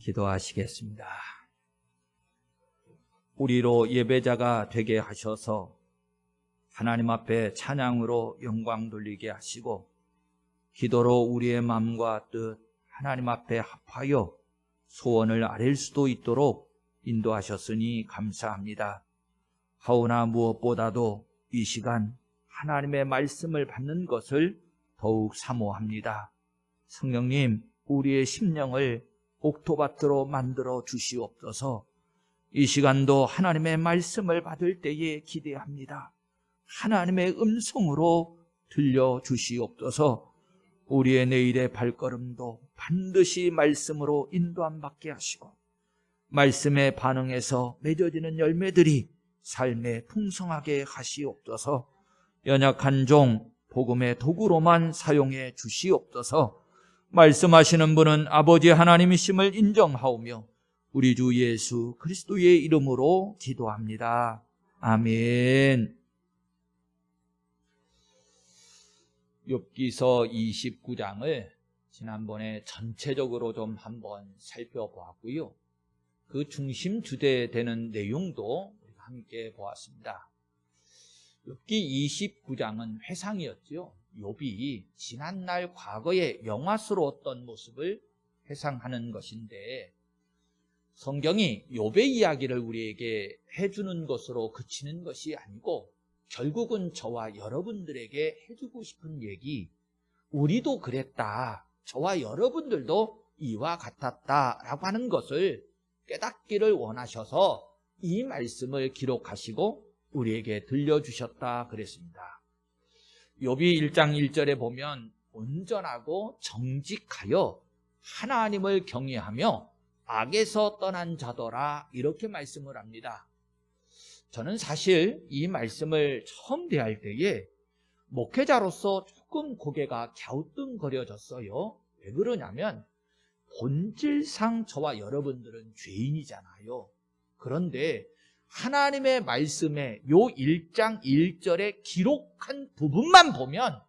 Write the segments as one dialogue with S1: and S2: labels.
S1: 기도하시겠습니다. 우리로 예배자가 되게 하셔서 하나님 앞에 찬양으로 영광 돌리게 하시고 기도로 우리의 마음과 뜻 하나님 앞에 합하여 소원을 아뢰일 수도 있도록 인도하셨으니 감사합니다. 하오나 무엇보다도 이 시간 하나님의 말씀을 받는 것을 더욱 사모합니다. 성령님, 우리의 심령을 옥토밭으로 만들어 주시옵소서. 이 시간도 하나님의 말씀을 받을 때에 기대합니다. 하나님의 음성으로 들려주시옵소서. 우리의 내일의 발걸음도 반드시 말씀으로 인도함 받게 하시고 말씀에 반응해서 맺어지는 열매들이 삶에 풍성하게 하시옵소서. 연약한 종 복음의 도구로만 사용해 주시옵소서. 말씀하시는 분은 아버지 하나님이심을 인정하오며 우리 주 예수 그리스도의 이름으로 기도합니다. 아멘. 욥기서 29장을 지난번에 전체적으로 좀 한번 살펴보았고요. 그 중심 주제에 되는 내용도 우리가 함께 보았습니다. 욥기 29장은 회상이었죠. 욥이 지난날 과거의 영화스러웠던 모습을 회상하는 것인데 성경이 욥의 이야기를 우리에게 해주는 것으로 그치는 것이 아니고 결국은 저와 여러분들에게 해주고 싶은 얘기, 우리도 그랬다, 저와 여러분들도 이와 같았다라고 하는 것을 깨닫기를 원하셔서 이 말씀을 기록하시고 우리에게 들려주셨다 그랬습니다. 욥이 1장 1절에 보면 온전하고 정직하여 하나님을 경외하며 악에서 떠난 자더라 이렇게 말씀을 합니다. 저는 사실 이 말씀을 처음 대할 때에 목회자로서 조금 고개가 갸우뚱거려졌어요. 왜 그러냐면 본질상 저와 여러분들은 죄인이잖아요. 그런데 하나님의 말씀에 요 1장 1절에 기록한 부분만 보면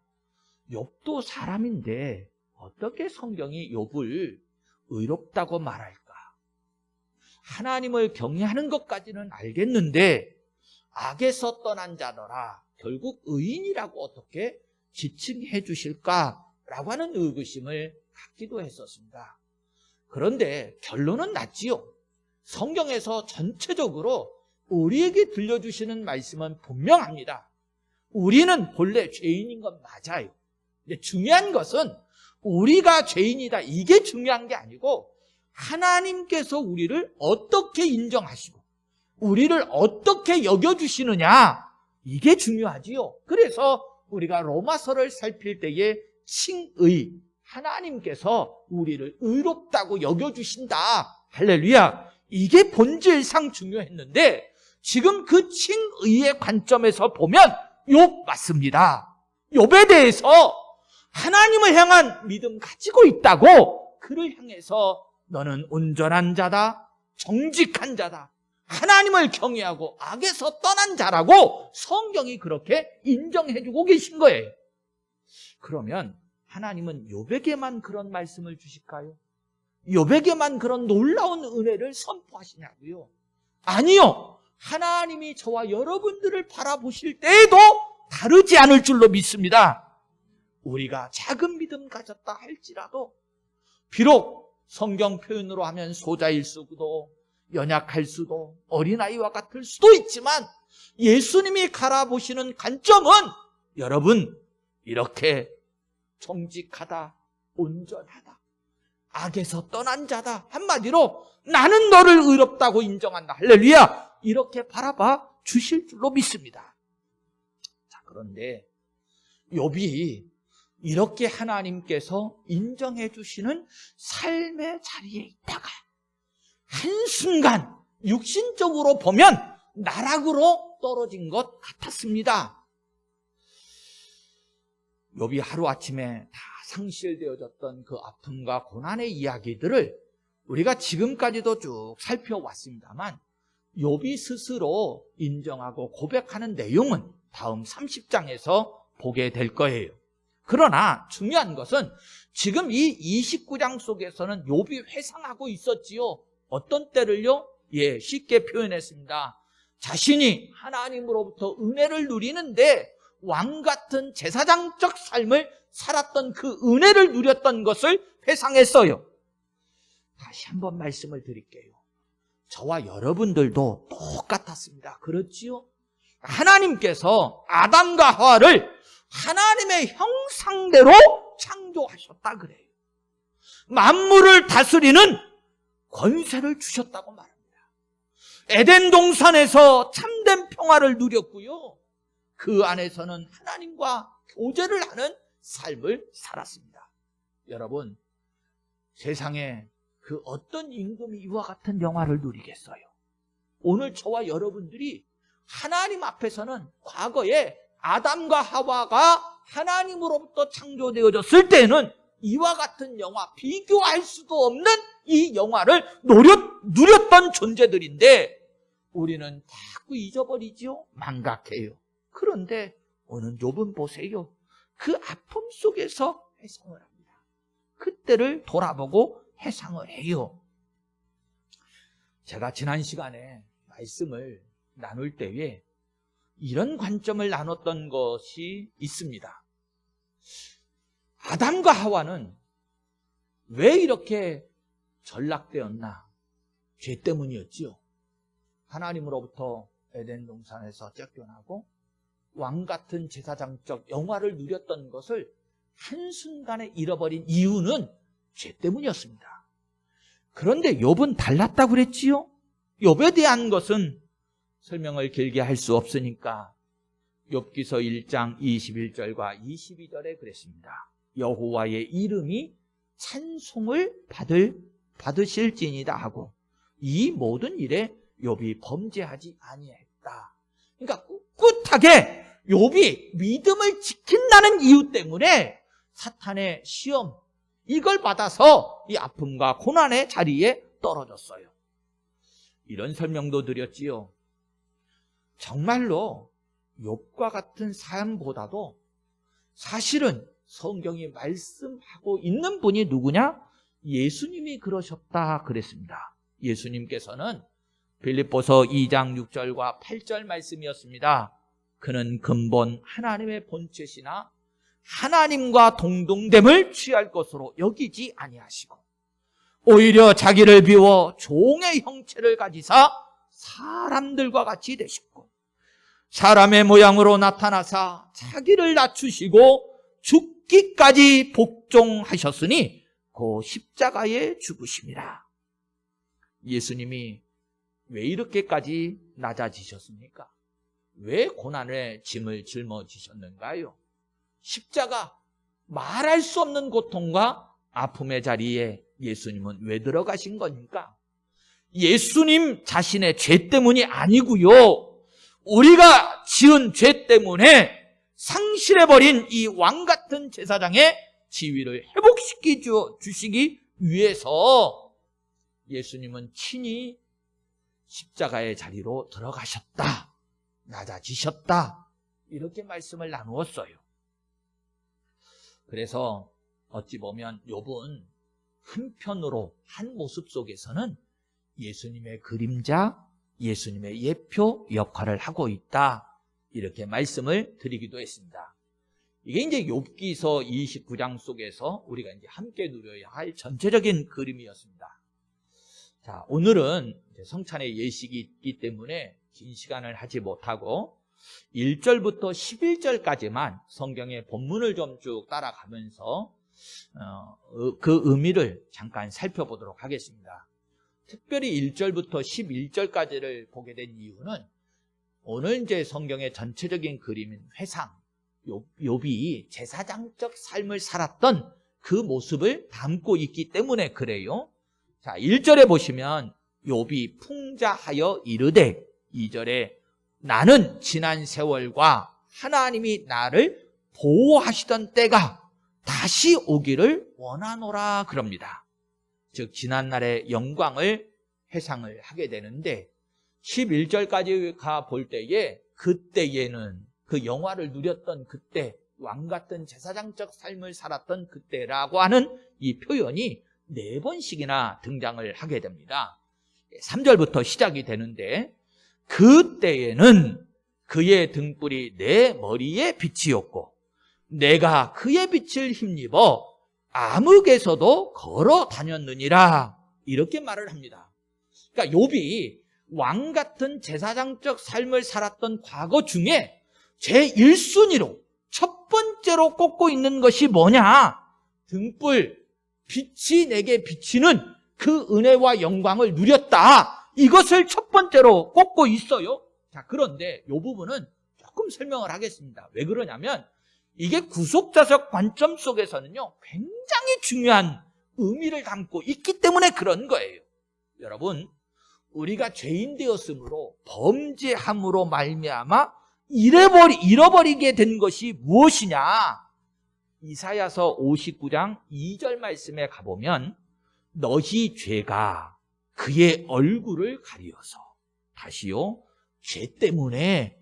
S1: 욥도 사람인데 어떻게 성경이 욥을 의롭다고 말할까? 하나님을 경외하는 것까지는 알겠는데 악에서 떠난 자더라, 결국 의인이라고 어떻게 지칭해 주실까라고 하는 의구심을 갖기도 했었습니다. 그런데 결론은 났지요. 성경에서 전체적으로 우리에게 들려주시는 말씀은 분명합니다. 우리는 본래 죄인인 건 맞아요. 근데 중요한 것은 우리가 죄인이다 이게 중요한 게 아니고 하나님께서 우리를 어떻게 인정하시고 우리를 어떻게 여겨주시느냐 이게 중요하지요. 그래서 우리가 로마서를 살필 때에 칭의, 하나님께서 우리를 의롭다고 여겨주신다, 할렐루야, 이게 본질상 중요했는데 지금 그 칭의의 관점에서 보면 욥 맞습니다. 욥에 대해서 하나님을 향한 믿음 가지고 있다고 그를 향해서 너는 온전한 자다, 정직한 자다, 하나님을 경외하고 악에서 떠난 자라고 성경이 그렇게 인정해주고 계신 거예요. 그러면 하나님은 욥에게만 그런 말씀을 주실까요? 욥에게만 그런 놀라운 은혜를 선포하시냐고요? 아니요. 하나님이 저와 여러분들을 바라보실 때에도 다르지 않을 줄로 믿습니다. 우리가 작은 믿음 가졌다 할지라도 비록 성경 표현으로 하면 소자일 수도 연약할 수도 어린아이와 같을 수도 있지만 예수님이 바라보시는 관점은 여러분 이렇게 정직하다, 온전하다, 악에서 떠난 자다, 한마디로 나는 너를 의롭다고 인정한다, 할렐루야, 이렇게 바라봐 주실 줄로 믿습니다. 자, 그런데 욥이 이렇게 하나님께서 인정해 주시는 삶의 자리에 있다가 한순간 육신적으로 보면 나락으로 떨어진 것 같았습니다. 욥이 하루아침에 다 상실되어졌던 그 아픔과 고난의 이야기들을 우리가 지금까지도 쭉 살펴왔습니다만 욥이 스스로 인정하고 고백하는 내용은 다음 30장에서 보게 될 거예요. 그러나 중요한 것은 지금 이 29장 속에서는 욥이 회상하고 있었지요. 어떤 때를요? 쉽게 표현했습니다. 자신이 하나님으로부터 은혜를 누리는데 왕같은 제사장적 삶을 살았던 그 은혜를 누렸던 것을 회상했어요. 다시 한번 말씀을 드릴게요. 저와 여러분들도 똑같았습니다. 그렇지요? 하나님께서 아담과 하와를 하나님의 형상대로 창조하셨다 그래요. 만물을 다스리는 권세를 주셨다고 말합니다. 에덴 동산에서 참된 평화를 누렸고요. 그 안에서는 하나님과 교제를 하는 삶을 살았습니다. 여러분, 세상에 그 어떤 임금이 이와 같은 영화를 누리겠어요? 오늘 저와 여러분들이 하나님 앞에서는 과거에 아담과 하와가 하나님으로부터 창조되어졌을 때는 이와 같은 영화, 비교할 수도 없는 이 영화를 누렸던 존재들인데 우리는 자꾸 잊어버리지요? 망각해요. 그런데 오늘 욥은 보세요. 그 아픔 속에서 회상을 합니다. 그때를 돌아보고 회상을 해요. 제가 지난 시간에 말씀을 나눌 때에 이런 관점을 나눴던 것이 있습니다. 아담과 하와는 왜 이렇게 전락되었나? 죄 때문이었지요. 하나님으로부터 에덴 동산에서 쫓겨나고 왕같은 제사장적 영화를 누렸던 것을 한순간에 잃어버린 이유는 죄 때문이었습니다. 그런데 욥은 달랐다고 그랬지요? 욥에 대한 것은 설명을 길게 할 수 없으니까 욥기서 1장 21절과 22절에 그랬습니다. 여호와의 이름이 찬송을 받으실지니이다 하고 이 모든 일에 욥이 범죄하지 아니했다. 그러니까 꿋꿋하게 욥이 믿음을 지킨다는 이유 때문에 사탄의 시험, 이걸 받아서 이 아픔과 고난의 자리에 떨어졌어요. 이런 설명도 드렸지요. 정말로 욥과 같은 삶보다도 사실은 성경이 말씀하고 있는 분이 누구냐? 예수님이 그러셨다 그랬습니다. 예수님께서는 빌립보서 2장 6절과 8절 말씀이었습니다. 그는 근본 하나님의 본체시나 하나님과 동등됨을 취할 것으로 여기지 아니하시고 오히려 자기를 비워 종의 형체를 가지사 사람들과 같이 되셨고 사람의 모양으로 나타나사 자기를 낮추시고 죽기까지 복종하셨으니 그 십자가에 죽으심이라. 예수님이 왜 이렇게까지 낮아지셨습니까? 왜 고난의 짐을 짊어지셨는가요? 십자가, 말할 수 없는 고통과 아픔의 자리에 예수님은 왜 들어가신 겁니까? 예수님 자신의 죄 때문이 아니고요. 우리가 지은 죄 때문에 상실해버린 이 왕같은 제사장의 지위를 회복시켜 주시기 위해서 예수님은 친히 십자가의 자리로 들어가셨다. 낮아지셨다. 이렇게 말씀을 나누었어요. 그래서 어찌 보면 욥은 한편으로 한 모습 속에서는 예수님의 그림자, 예수님의 예표 역할을 하고 있다. 이렇게 말씀을 드리기도 했습니다. 이게 이제 욥기서 29장 속에서 우리가 이제 함께 누려야 할 전체적인 그림이었습니다. 자, 오늘은 성찬의 예식이 있기 때문에 긴 시간을 하지 못하고 1절부터 11절까지만 성경의 본문을 좀 쭉 따라가면서 그 의미를 잠깐 살펴보도록 하겠습니다. 특별히 1절부터 11절까지를 보게 된 이유는 오늘 이제 성경의 전체적인 그림인 회상, 욥이 제사장적 삶을 살았던 그 모습을 담고 있기 때문에 그래요. 자, 1절에 보시면 욥이 풍자하여 이르되 2절에 나는 지난 세월과 하나님이 나를 보호하시던 때가 다시 오기를 원하노라 그럽니다. 즉 지난날의 영광을 회상을 하게 되는데 11절까지 가 볼 때에 그때에는 그 영화를 누렸던 그때 왕 같은 제사장적 삶을 살았던 그때라고 하는 이 표현이 4번씩이나 등장을 하게 됩니다. 3절부터 시작이 되는데, 그때에는 그의 등불이 내 머리에 빛이었고 내가 그의 빛을 힘입어 암흑에서도 걸어 다녔느니라, 이렇게 말을 합니다. 그러니까 욥이 왕 같은 제사장적 삶을 살았던 과거 중에 제1순위로 첫 번째로 꼽고 있는 것이 뭐냐? 등불, 빛이 내게 비치는 그 은혜와 영광을 누렸다, 이것을 첫 번째로 꼽고 있어요. 자, 그런데 이 부분은 조금 설명을 하겠습니다. 왜 그러냐면 이게 구속자적 관점 속에서는요, 굉장히 중요한 의미를 담고 있기 때문에 그런 거예요. 여러분, 우리가 죄인 되었으므로 범죄함으로 말미암아 잃어버리게 된 것이 무엇이냐? 이사야서 59장 2절 말씀에 가보면 너희 죄가 그의 얼굴을 가리어서, 다시요, 죄 때문에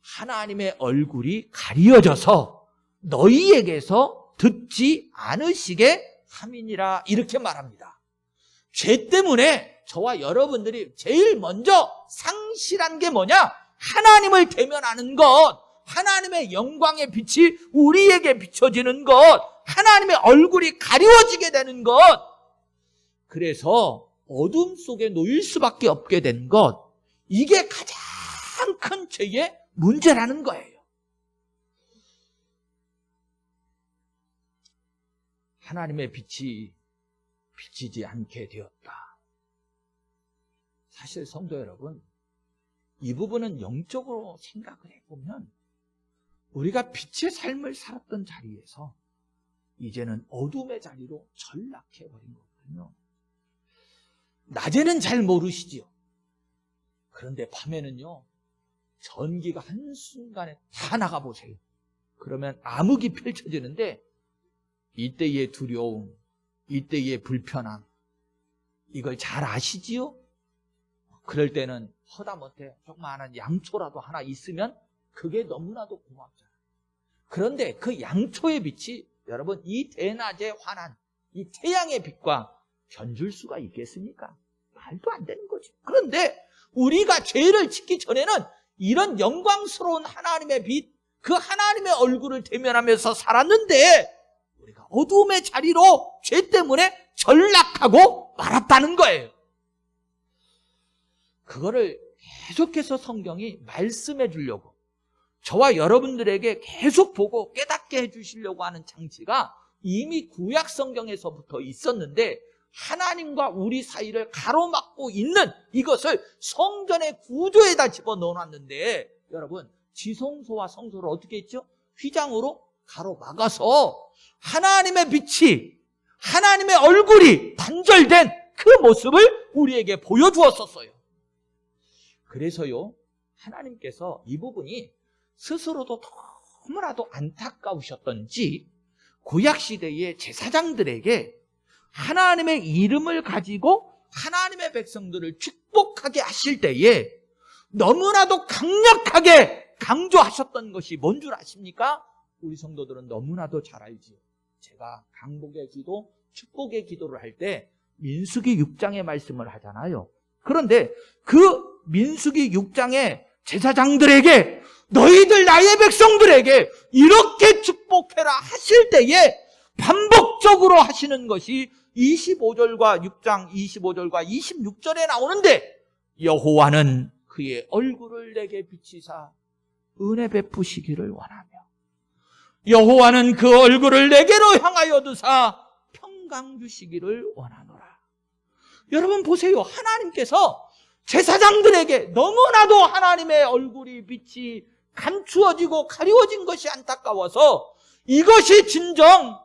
S1: 하나님의 얼굴이 가리어져서 너희에게서 듣지 않으시게 함이니라, 이렇게 말합니다. 죄 때문에 저와 여러분들이 제일 먼저 상실한 게 뭐냐? 하나님을 대면하는 것, 하나님의 영광의 빛이 우리에게 비춰지는 것, 하나님의 얼굴이 가리워지게 되는 것, 그래서 어둠 속에 놓일 수밖에 없게 된 것, 이게 가장 큰 죄의 문제라는 거예요. 하나님의 빛이 비치지 않게 되었다. 사실 성도 여러분, 이 부분은 영적으로 생각을 해보면 우리가 빛의 삶을 살았던 자리에서 이제는 어둠의 자리로 전락해버린 거거든요. 낮에는 잘 모르시지요. 그런데 밤에는요, 전기가 한순간에 다 나가보세요. 그러면 암흑이 펼쳐지는데 이때의 두려움, 이때의 불편함, 이걸 잘 아시지요? 그럴 때는 허다못해 조그마한 양초라도 하나 있으면 그게 너무나도 고맙잖아요. 그런데 그 양초의 빛이 여러분 이 대낮에 환한 이 태양의 빛과 견줄 수가 있겠습니까? 말도 안 되는 거죠. 그런데 우리가 죄를 짓기 전에는 이런 영광스러운 하나님의 빛, 그 하나님의 얼굴을 대면하면서 살았는데 우리가 어두움의 자리로 죄 때문에 전락하고 말았다는 거예요. 그거를 계속해서 성경이 말씀해 주려고, 저와 여러분들에게 계속 보고 깨닫게 해주시려고 하는 장치가 이미 구약 성경에서부터 있었는데, 하나님과 우리 사이를 가로막고 있는 이것을 성전의 구조에다 집어넣어놨는데, 여러분 지성소와 성소를 어떻게 했죠? 휘장으로 가로막아서 하나님의 빛이, 하나님의 얼굴이 단절된 그 모습을 우리에게 보여주었었어요. 그래서요, 하나님께서 이 부분이 스스로도 너무나도 안타까우셨던지 구약시대의 제사장들에게 하나님의 이름을 가지고 하나님의 백성들을 축복하게 하실 때에 너무나도 강력하게 강조하셨던 것이 뭔 줄 아십니까? 우리 성도들은 너무나도 잘 알지요. 제가 강복의 기도, 축복의 기도를 할 때 민수기 6장의 말씀을 하잖아요. 그런데 그 민수기 6장의 제사장들에게 너희들 나의 백성들에게 이렇게 축복해라 하실 때에 반복적으로 하시는 것이 25절과 6장 25절과 26절에 나오는데, 여호와는 그의 얼굴을 내게 비치사 은혜 베푸시기를 원하며 여호와는 그 얼굴을 내게로 향하여 두사 평강 주시기를 원하노라. 여러분 보세요. 하나님께서 제사장들에게 너무나도 하나님의 얼굴이 빛이 감추어지고 가리워진 것이 안타까워서 이것이 진정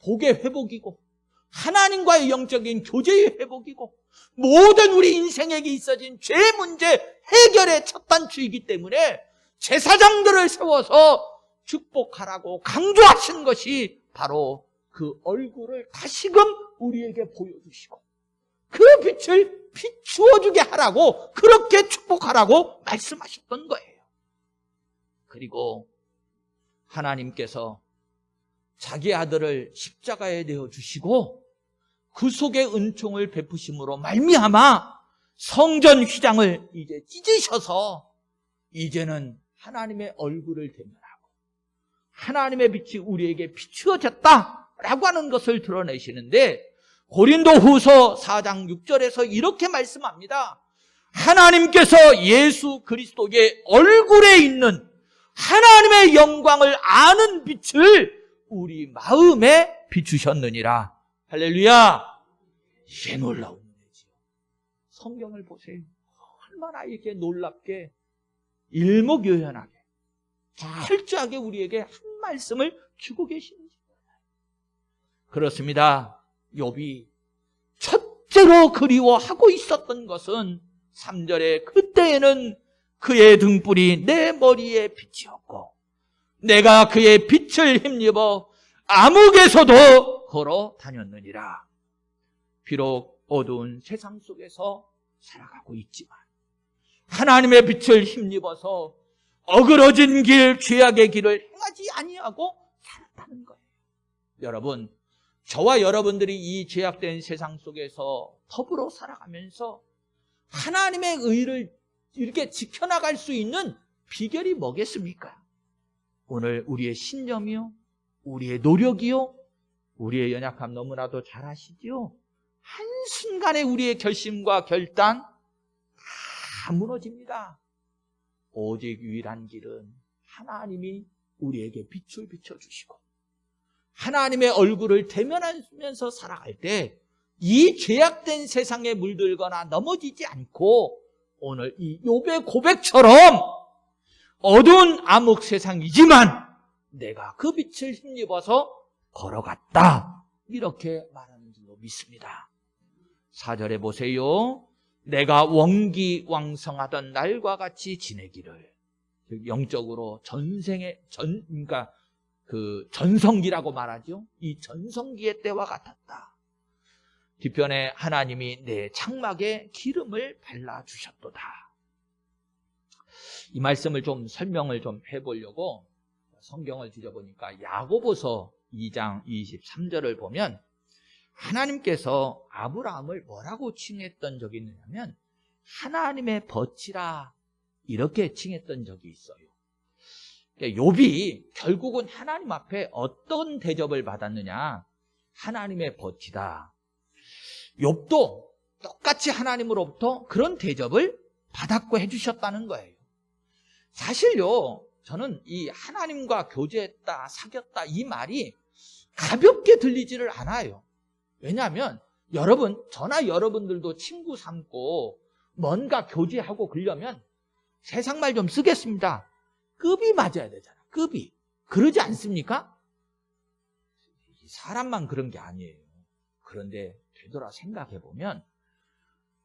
S1: 복의 회복이고 하나님과의 영적인 교제의 회복이고 모든 우리 인생에게 있어진 죄 문제 해결의 첫 단추이기 때문에 제사장들을 세워서 축복하라고 강조하신 것이 바로 그 얼굴을 다시금 우리에게 보여주시고 그 빛을 비추어주게 하라고, 그렇게 축복하라고 말씀하셨던 거예요. 그리고 하나님께서 자기 아들을 십자가에 내어주시고 그 속에 은총을 베푸심으로 말미암아 성전 휘장을 이제 찢으셔서 이제는 하나님의 얼굴을 대면하고 하나님의 빛이 우리에게 비추어졌다라고 하는 것을 드러내시는데, 고린도후서 4장 6절에서 이렇게 말씀합니다. 하나님께서 예수 그리스도의 얼굴에 있는 하나님의 영광을 아는 빛을 우리 마음에 비추셨느니라. 할렐루야. 이게 놀라운 일이지요. 성경을 보세요. 얼마나 이렇게 놀랍게 일목요연하게 철저하게 우리에게 한 말씀을 주고 계시는지. 그렇습니다. 욥이 첫째로 그리워하고 있었던 것은 3절에 그때에는 그의 등불이 내 머리에 빛이었고 내가 그의 빛을 힘입어 암흑에서도 걸어 다녔느니라. 비록 어두운 세상 속에서 살아가고 있지만 하나님의 빛을 힘입어서 어그러진 길, 죄악의 길을 행하지 아니하고 살았다는 거예요. 여러분, 저와 여러분들이 이 죄악된 세상 속에서 더불어 살아가면서 하나님의 의를 이렇게 지켜나갈 수 있는 비결이 뭐겠습니까? 오늘 우리의 신념이요, 우리의 노력이요, 우리의 연약함 너무나도 잘 아시지요? 한순간에 우리의 결심과 결단 다 무너집니다. 오직 유일한 길은 하나님이 우리에게 빛을 비춰주시고 하나님의 얼굴을 대면하면서 살아갈 때 이 죄악된 세상에 물들거나 넘어지지 않고 오늘 이 욥의 고백처럼 어두운 암흑 세상이지만 내가 그 빛을 힘입어서 걸어갔다, 이렇게 말하는 줄로 믿습니다. 4절에 보세요. 내가 원기왕성하던 날과 같이 지내기를. 영적으로 그러니까 그 전성기라고 말하죠. 이 전성기의 때와 같았다. 뒤편에 하나님이 내 장막에 기름을 발라주셨도다. 이 말씀을 좀 설명을 좀 해보려고 성경을 뒤져보니까 야고보서 2장 23절을 보면 하나님께서 아브라함을 뭐라고 칭했던 적이 있느냐면 하나님의 벗이라 이렇게 칭했던 적이 있어요. 욥이 결국은 하나님 앞에 어떤 대접을 받았느냐? 하나님의 벗이다. 욥도 똑같이 하나님으로부터 그런 대접을 받았고 해주셨다는 거예요. 사실요, 저는 이 하나님과 교제했다, 사귀었다 이 말이 가볍게 들리지를 않아요. 왜냐하면 여러분, 저나 여러분들도 친구 삼고 뭔가 교제하고 그러려면 세상 말 좀 쓰겠습니다. 급이 맞아야 되잖아. 급이. 그러지 않습니까? 사람만 그런 게 아니에요. 그런데 되돌아 생각해보면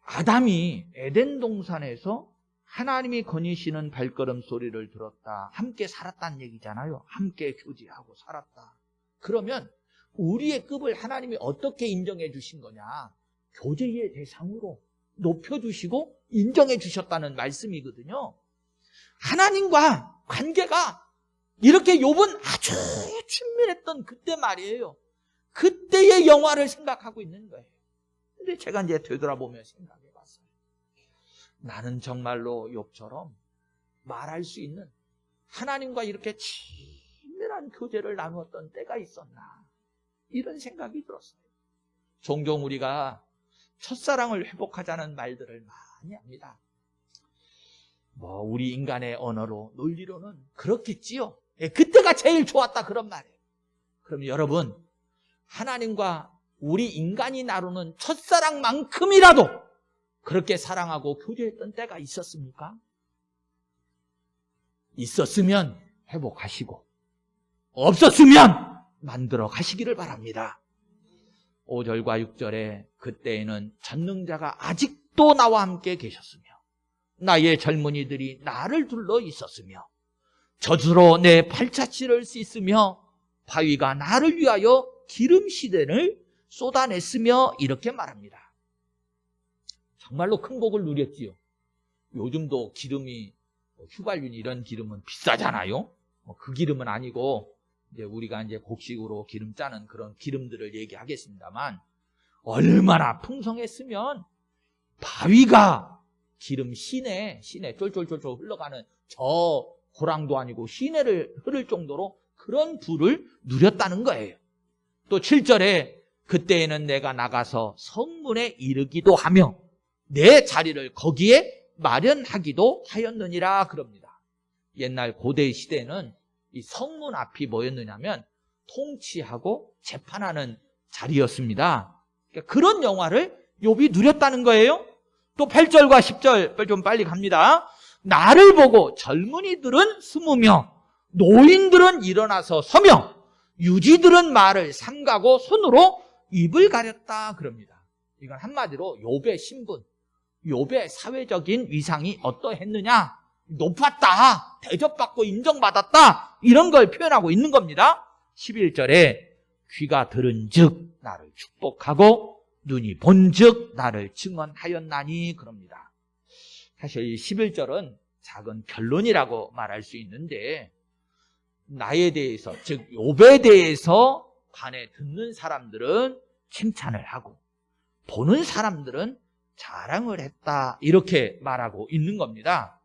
S1: 아담이 에덴 동산에서 하나님이 거니시는 발걸음 소리를 들었다. 함께 살았다는 얘기잖아요. 함께 교제하고 살았다. 그러면 우리의 급을 하나님이 어떻게 인정해 주신 거냐? 교제의 대상으로 높여주시고 인정해 주셨다는 말씀이거든요. 하나님과 관계가 이렇게 욥은 아주 친밀했던 그때 말이에요. 그때의 영화를 생각하고 있는 거예요. 근데 제가 이제 되돌아보며 생각해 봤어요. 나는 정말로 욥처럼 말할 수 있는 하나님과 이렇게 친밀한 교제를 나누었던 때가 있었나, 이런 생각이 들었어요. 종종 우리가 첫사랑을 회복하자는 말들을 많이 합니다. 우리 인간의 언어로, 논리로는 그렇겠지요. 그때가 제일 좋았다, 그런 말이에요. 그럼 여러분, 하나님과 우리 인간이 나누는 첫사랑만큼이라도 그렇게 사랑하고 교제했던 때가 있었습니까? 있었으면 회복하시고 없었으면 만들어 가시기를 바랍니다. 5절과 6절에 그때에는 전능자가 아직도 나와 함께 계셨으며 나의 젊은이들이 나를 둘러 있었으며 젖으로 내 팔자취를 씻으며 바위가 나를 위하여 기름 시대를 쏟아냈으며, 이렇게 말합니다. 정말로 큰 복을 누렸지요. 요즘도 기름이, 휘발유 이런 기름은 비싸잖아요. 그 기름은 아니고 이제 우리가 이제 곡식으로 기름 짜는 그런 기름들을 얘기하겠습니다만, 얼마나 풍성했으면 바위가 기름 시내 쫄쫄쫄쫄 흘러가는 저 고랑도 아니고 시내를 흐를 정도로 그런 불을 누렸다는 거예요. 또 7절에 그때에는 내가 나가서 성문에 이르기도 하며 내 자리를 거기에 마련하기도 하였느니라 그럽니다. 옛날 고대 시대는 이 성문 앞이 뭐였느냐면 통치하고 재판하는 자리였습니다. 그러니까 그런 영화를 욥이 누렸다는 거예요. 또 8절과 10절 좀 빨리 갑니다. 나를 보고 젊은이들은 숨으며 노인들은 일어나서 서며 유지들은 말을 삼가고 손으로 입을 가렸다 그럽니다. 이건 한마디로 욥의 신분, 욥의 사회적인 위상이 어떠했느냐, 높았다, 대접받고 인정받았다, 이런 걸 표현하고 있는 겁니다. 11절에 귀가 들은즉 나를 축복하고 눈이 본즉 나를 증언하였나니 그럽니다. 사실 11절은 작은 결론이라고 말할 수 있는데, 나에 대해서, 즉 욥에 대해서 관해 듣는 사람들은 칭찬을 하고 보는 사람들은 자랑을 했다, 이렇게 말하고 있는 겁니다.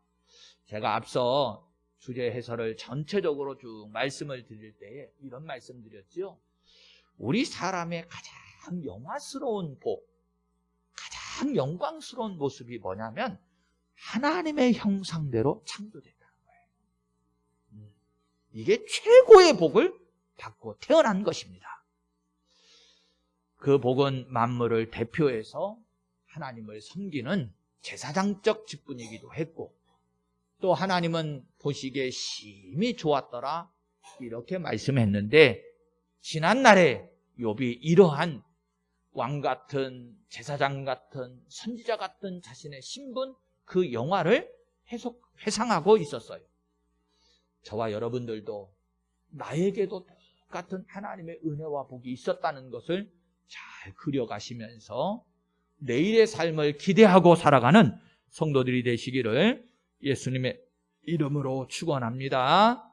S1: 제가 앞서 주제 해설을 전체적으로 쭉 말씀을 드릴 때에 이런 말씀 드렸죠. 우리 사람의 가장 영화스러운 복, 가장 영광스러운 모습이 뭐냐면 하나님의 형상대로 창조됐다는 거예요. 이게 최고의 복을 받고 태어난 것입니다. 그 복은 만물을 대표해서 하나님을 섬기는 제사장적 직분이기도 했고, 또 하나님은 보시기에 심히 좋았더라, 이렇게 말씀했는데, 지난날에 욥이 이러한 왕 같은, 제사장 같은, 선지자 같은 자신의 신분, 그 영화를 회상하고 있었어요. 저와 여러분들도 나에게도 똑같은 하나님의 은혜와 복이 있었다는 것을 잘 그려가시면서 내일의 삶을 기대하고 살아가는 성도들이 되시기를 예수님의 이름으로 축원합니다.